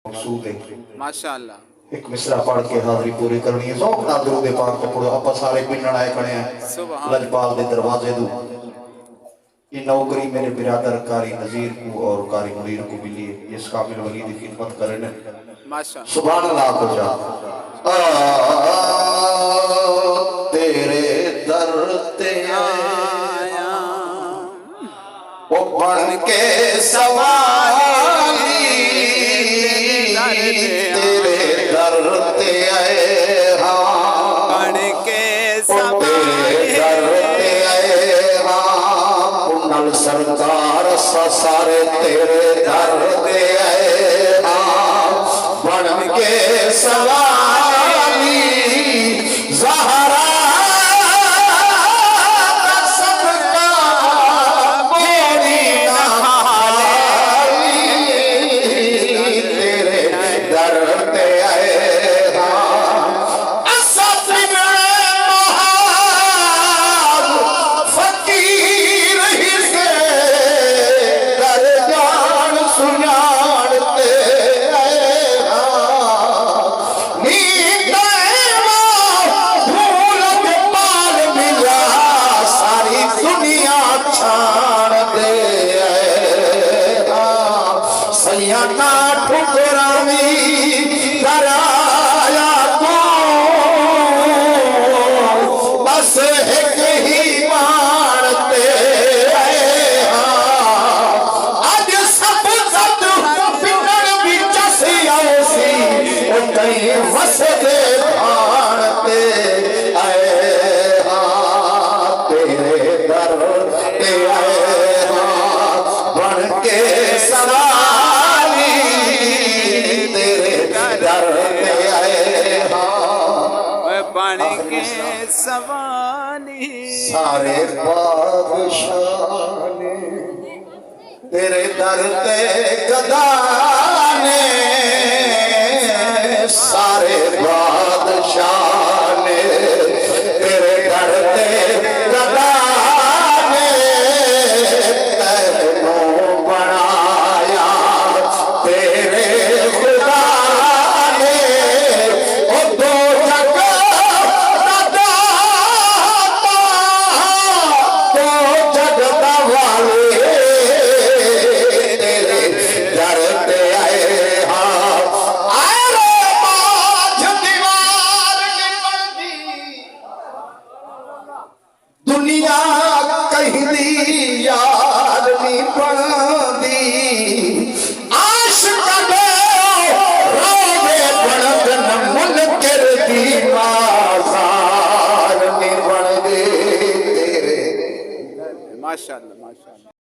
मकसूद है। माशाअल्लाह। एक मिसरा पढ़ के हाजरी पूरी करनी है। शौक नाल दुरूद पाक को पढ़ो। आप सारे पिन्नण आए खड़े हैं लजपाल दे दरवाजे दू। ये नौकरी मेरे बिरादर कारी नजीर को और कारी मुनीर को मिली है। इस कामिल वली की खिदमत करने माशाअल्लाह। सुभान अल्लाह को जा तेरे दर ते आया वो बन के सवारी तेरे दर ते आए हाँ बन के तेरे दर ते आए हाँ पुनल सरकार सारे तेरे दर ते आए हाँ बन के सवारी ज़हरा सवानी सारे बादशाह ने तेरे दर ते गदाने सारे बादशाह ने तेरे दर ते गदाने तैनू बनाया तेरे खुदा ने ओ दो दुनिया कहदी यार नी बनदी आशिक दे रोवे बनद न मुनकर दी बाजार नी बनदी तेरे माशाअल्लाह माशाअल्लाह।